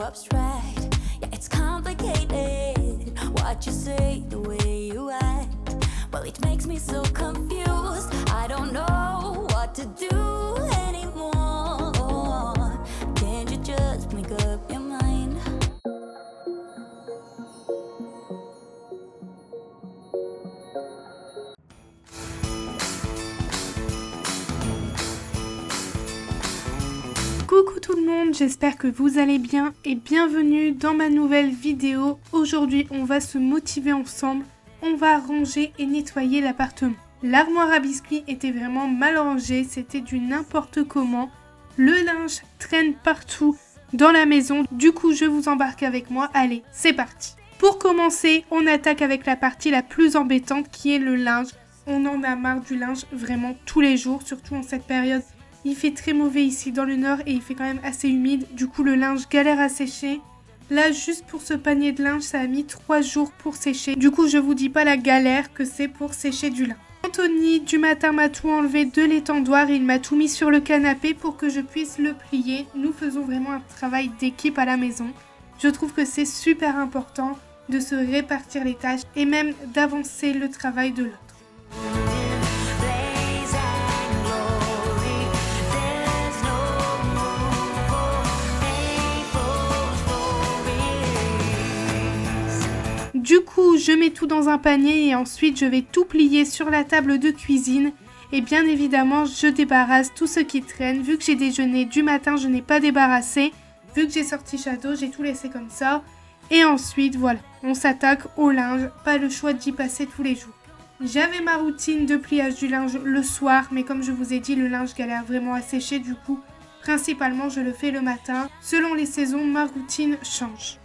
abstract. Yeah, it's complicated. What you say, the way you act. Well, it makes me so confused. I don't know what to do anymore. Can't you just make up your mind? Coucou tout le monde, j'espère que vous allez bien et bienvenue dans ma nouvelle vidéo. Aujourd'hui, on va se motiver ensemble. On va ranger et nettoyer l'appartement. L'armoire à biscuits était vraiment mal rangée, c'était du n'importe comment. Le linge traîne partout dans la maison, du coup je vous embarque avec moi. Allez, c'est parti. Pour commencer, on attaque avec la partie la plus embêtante qui est le linge. On en a marre du linge vraiment tous les jours, surtout en cette période. Il fait très mauvais ici dans le nord et il fait quand même assez humide, du coup le linge galère à sécher. Là, juste pour ce panier de linge, ça a mis 3 jours pour sécher. Du coup, je vous dis pas la galère que c'est pour sécher du linge. Anthony, du matin, m'a tout enlevé de l'étendoir et il m'a tout mis sur le canapé pour que je puisse le plier. Nous faisons vraiment un travail d'équipe à la maison. Je trouve que c'est super important de se répartir les tâches et même d'avancer le travail de l'autre. Du coup, je mets tout dans un panier et ensuite je vais tout plier sur la table de cuisine. Et bien évidemment, je débarrasse tout ce qui traîne. Vu que j'ai déjeuné du matin, je n'ai pas débarrassé. Vu que j'ai sorti Shadow, j'ai tout laissé comme ça. Et ensuite, voilà, on s'attaque au linge. Pas le choix d'y passer tous les jours. J'avais ma routine de pliage du linge le soir, mais comme je vous ai dit, le linge galère vraiment à sécher. Du coup, principalement, je le fais le matin. Selon les saisons, ma routine change.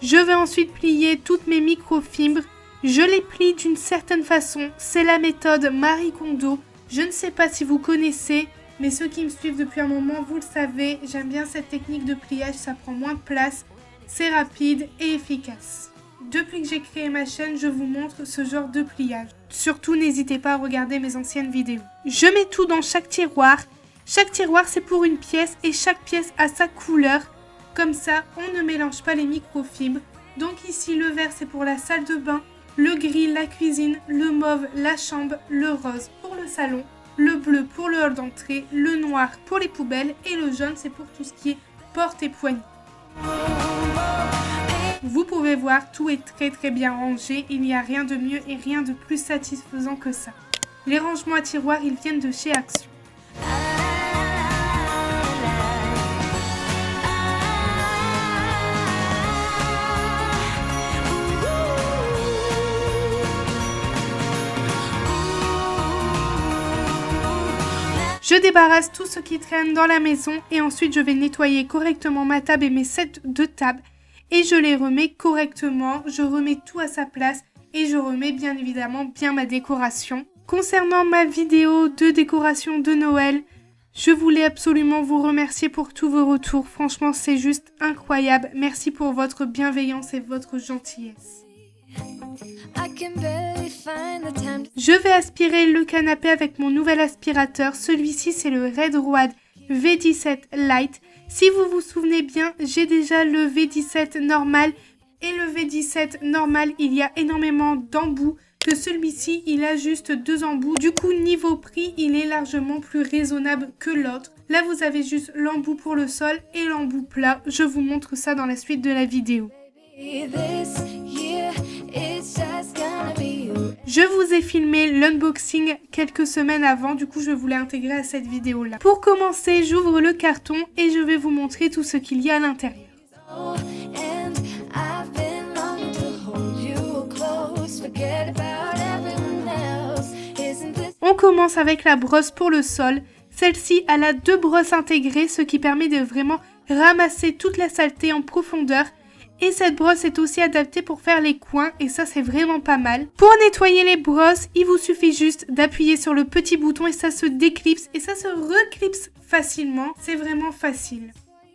Je vais ensuite plier toutes mes microfibres. Je les plie d'une certaine façon. C'est la méthode Marie Kondo. Je ne sais pas si vous connaissez, mais ceux qui me suivent depuis un moment, vous le savez. J'aime bien cette technique de pliage, ça prend moins de place. C'est rapide et efficace. Depuis que j'ai créé ma chaîne, je vous montre ce genre de pliage. Surtout, n'hésitez pas à regarder mes anciennes vidéos. Je mets tout dans chaque tiroir. Chaque tiroir, c'est pour une pièce et chaque pièce a sa couleur. Comme ça, on ne mélange pas les microfibres. Donc ici, le vert, c'est pour la salle de bain, le gris, la cuisine, le mauve, la chambre, le rose pour le salon, le bleu pour le hall d'entrée, le noir pour les poubelles et le jaune, c'est pour tout ce qui est porte et poignée. Vous pouvez voir, tout est très bien rangé. Il n'y a rien de mieux et rien de plus satisfaisant que ça. Les rangements à tiroirs, ils viennent de chez Action. Je débarrasse tout ce qui traîne dans la maison et ensuite je vais nettoyer correctement ma table et mes sets de table et je les remets correctement, je remets tout à sa place et je remets bien évidemment bien ma décoration. Concernant ma vidéo de décoration de Noël, je voulais absolument vous remercier pour tous vos retours, franchement c'est juste incroyable, merci pour votre bienveillance et votre gentillesse. Je vais aspirer le canapé avec mon nouvel aspirateur. Celui-ci, c'est le Red Road V17 Lite. Si vous vous souvenez bien, j'ai déjà le V17 normal. Et le V17 normal, il y a énormément d'embouts. Que celui-ci, il a juste 2 embouts. Du coup, niveau prix, il est largement plus raisonnable que l'autre. Là, vous avez juste l'embout pour le sol et l'embout plat. Je vous montre ça dans la suite de la vidéo. Je vous ai filmé l'unboxing quelques semaines avant, du coup je voulais intégrer à cette vidéo là. Pour commencer, j'ouvre le carton et je vais vous montrer tout ce qu'il y a à l'intérieur. On commence avec la brosse pour le sol. Celle-ci, elle a 2 brosses intégrées, ce qui permet de vraiment ramasser toute la saleté en profondeur. Et cette brosse est aussi adaptée pour faire les coins et ça c'est vraiment pas mal. Pour nettoyer les brosses, il vous suffit juste d'appuyer sur le petit bouton et ça se déclipse et ça se reclipse facilement. C'est vraiment facile.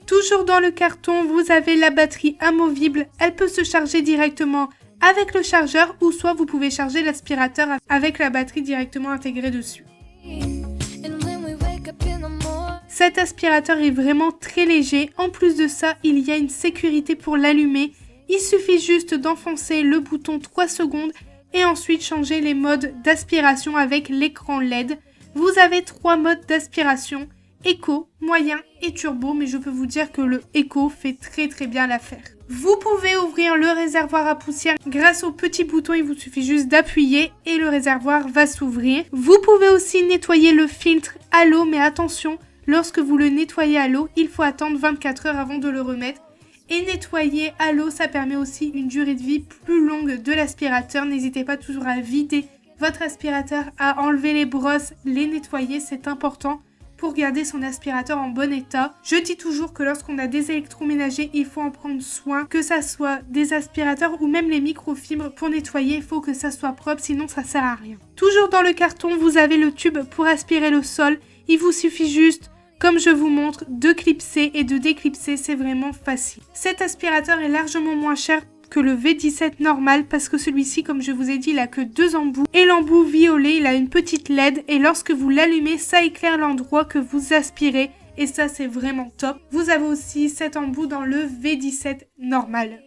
Toujours dans le carton, vous avez la batterie amovible. Elle peut se charger directement avec le chargeur ou soit vous pouvez charger l'aspirateur avec la batterie directement intégrée dessus. Cet aspirateur est vraiment très léger. En plus de ça, il y a une sécurité pour l'allumer. Il suffit juste d'enfoncer le bouton 3 secondes et ensuite changer les modes d'aspiration avec l'écran LED. Vous avez 3 modes d'aspiration, éco, moyen et turbo, mais je peux vous dire que le éco fait très bien l'affaire. Vous pouvez ouvrir le réservoir à poussière grâce au petit bouton, il vous suffit juste d'appuyer et le réservoir va s'ouvrir. Vous pouvez aussi nettoyer le filtre à l'eau, mais attention, lorsque vous le nettoyez à l'eau, il faut attendre 24 heures avant de le remettre. Et nettoyer à l'eau, ça permet aussi une durée de vie plus longue de l'aspirateur. N'hésitez pas toujours à vider votre aspirateur, à enlever les brosses, les nettoyer, c'est important pour garder son aspirateur en bon état. Je dis toujours que lorsqu'on a des électroménagers, il faut en prendre soin, que ça soit des aspirateurs ou même les microfibres pour nettoyer, il faut que ça soit propre, sinon ça sert à rien. Toujours dans le carton, vous avez le tube pour aspirer le sol. Il vous suffit juste, comme je vous montre, de clipser et de déclipser, c'est vraiment facile. Cet aspirateur est largement moins cher que le V17 normal parce que celui-ci, comme je vous ai dit, il a que 2 embouts et l'embout violet, il a une petite LED et lorsque vous l'allumez, ça éclaire l'endroit que vous aspirez et ça c'est vraiment top. Vous avez aussi cet embout dans le V17 normal.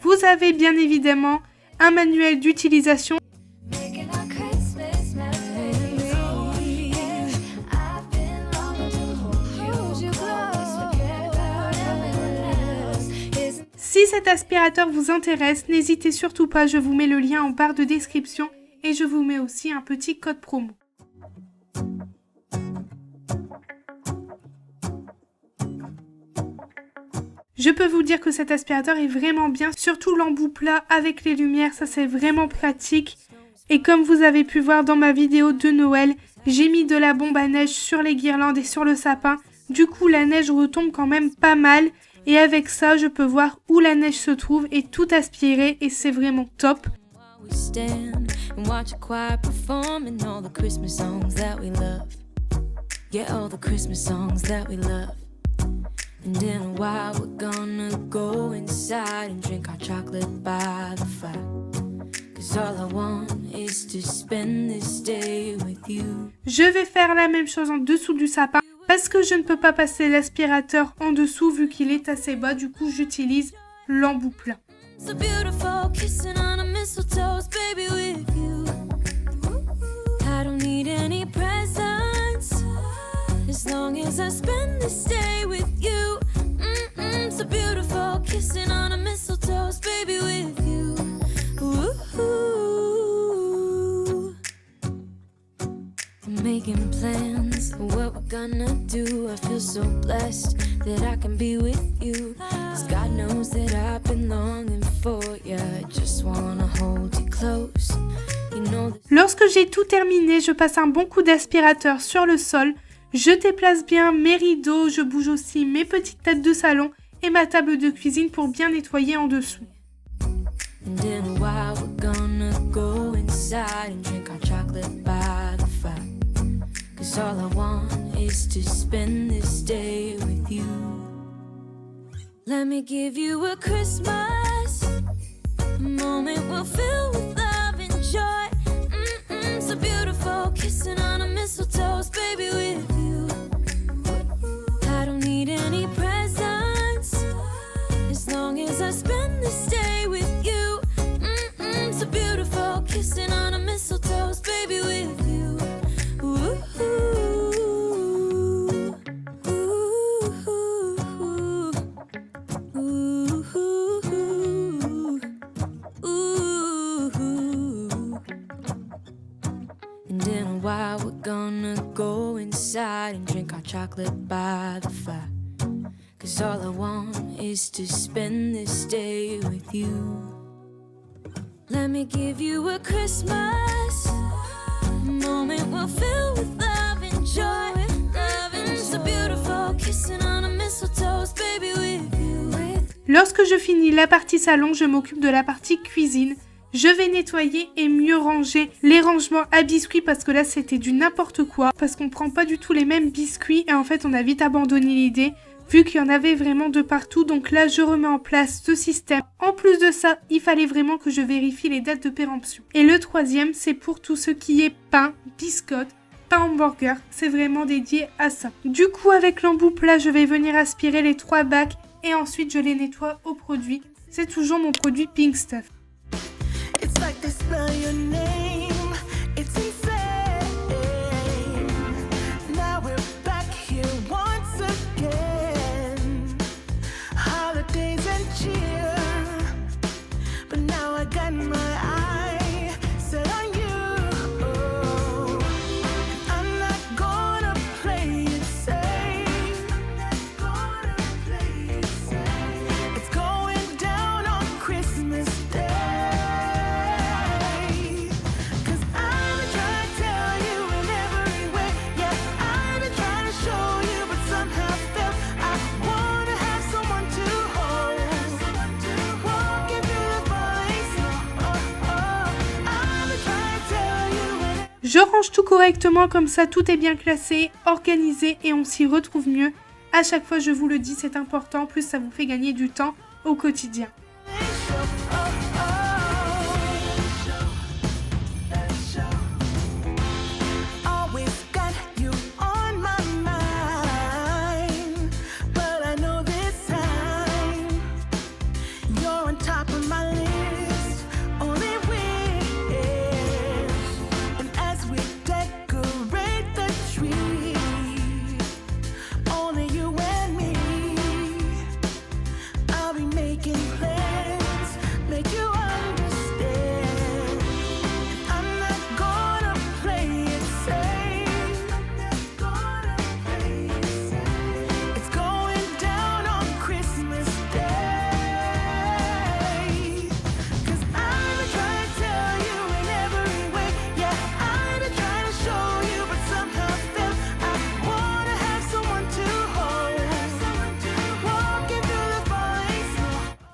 Vous avez bien évidemment un manuel d'utilisation. Si cet aspirateur vous intéresse, n'hésitez surtout pas, je vous mets le lien en barre de description et je vous mets aussi un petit code promo. Je peux vous dire que cet aspirateur est vraiment bien, surtout l'embout plat avec les lumières, ça c'est vraiment pratique. Et comme vous avez pu voir dans ma vidéo de Noël, j'ai mis de la bombe à neige sur les guirlandes et sur le sapin. Du coup, la neige retombe quand même pas mal. Et avec ça, je peux voir où la neige se trouve et tout aspirer et c'est vraiment top. And in a while we're gonna go inside and drink our chocolate by the fire. Cause all I want is to spend this day with you. Je vais faire la même chose en dessous du sapin parce que je ne peux pas passer l'aspirateur en dessous vu qu'il est assez bas. Du coup, j'utilise l'embout plat. So beautiful, kissing on a mistletoe, baby with you. I don't need any presents as long as I spend this day with you. So beautiful, kissing on a mistletoe, baby with you. Ooh. I'm making plans for what we're gonna do. I feel so blessed that I can be with you. Cause God knows that I've been longing for you. I just wanna hold you close. You know that... Lorsque j'ai tout terminé, je passe un bon coup d'aspirateur sur le sol. Je déplace bien mes rideaux, je bouge aussi mes petites têtes de salon et ma table de cuisine pour bien nettoyer en dessous. And in a while we're gonna go inside and drink our chocolate by the fire. Cause all I want is to spend this day with you. Let me give you a Christmas, a moment we'll fill with love and joy. So beautiful, kissing on a mistletoe, baby with you. I don't need any presents as long as I spend this day with you. So beautiful, kissing on a mistletoe, baby with you. Ooh, ooh, ooh, ooh. And in a while we're gonna go inside and drink our chocolate by the fire. Cause all I want is to spend this day with you. Let me give you a Christmas moment we'll fill with love and joy. Loving so beautiful, kissing on a mistletoe, baby with you. Lorsque je finis la partie salon, je m'occupe de la partie cuisine. Je vais nettoyer et mieux ranger les rangements à biscuits parce que là c'était du n'importe quoi. Parce qu'on prend pas du tout les mêmes biscuits et en fait on a vite abandonné l'idée vu qu'il y en avait vraiment de partout. Donc là je remets en place ce système. En plus de ça, il fallait vraiment que je vérifie les dates de péremption. Et le troisième, c'est pour tout ce qui est pain, biscottes, pain hamburger. C'est vraiment dédié à ça. Du coup avec l'embout plat, je vais venir aspirer les 3 bacs et ensuite je les nettoie au produit. C'est toujours mon produit Pink Stuff. It's like they spell your name. It's insane. Now we're back here once again. Holidays and cheer. But now I got my eye set on you. I'm not gonna play it safe. I'm not gonna play it safe. It's going down on Christmas Day. Je range tout correctement, comme ça tout est bien classé, organisé et on s'y retrouve mieux. À chaque fois je vous le dis, c'est important, plus ça vous fait gagner du temps au quotidien.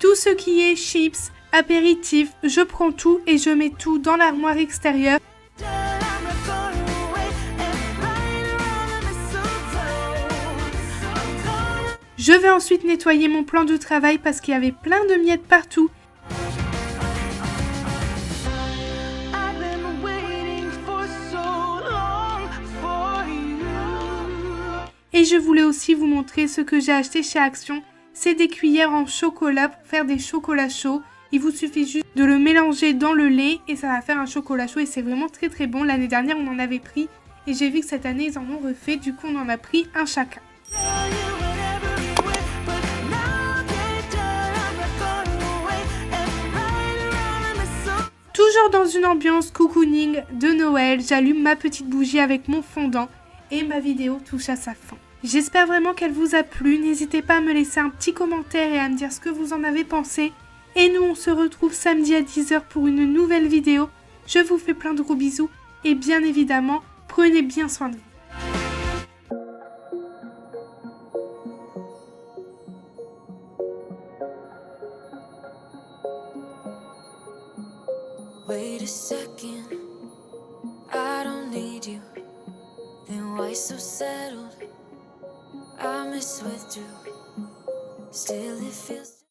Tout ce qui est chips, apéritifs, je prends tout et je mets tout dans l'armoire extérieure. Je vais ensuite nettoyer mon plan de travail parce qu'il y avait plein de miettes partout. Et je voulais aussi vous montrer ce que j'ai acheté chez Action. C'est des cuillères en chocolat pour faire des chocolats chauds. Il vous suffit juste de le mélanger dans le lait et ça va faire un chocolat chaud et c'est vraiment très très bon. L'année dernière on en avait pris et j'ai vu que cette année ils en ont refait, du coup on en a pris un chacun. Toujours dans une ambiance cocooning de Noël, j'allume ma petite bougie avec mon fondant et ma vidéo touche à sa fin. J'espère vraiment qu'elle vous a plu, n'hésitez pas à me laisser un petit commentaire et à me dire ce que vous en avez pensé. Et nous on se retrouve samedi à 10 h pour une nouvelle vidéo. Je vous fais plein de gros bisous et bien évidemment, prenez bien soin de vous. Wait a second, I don't need you. Then why so settled? I miss withdrew. Still it feels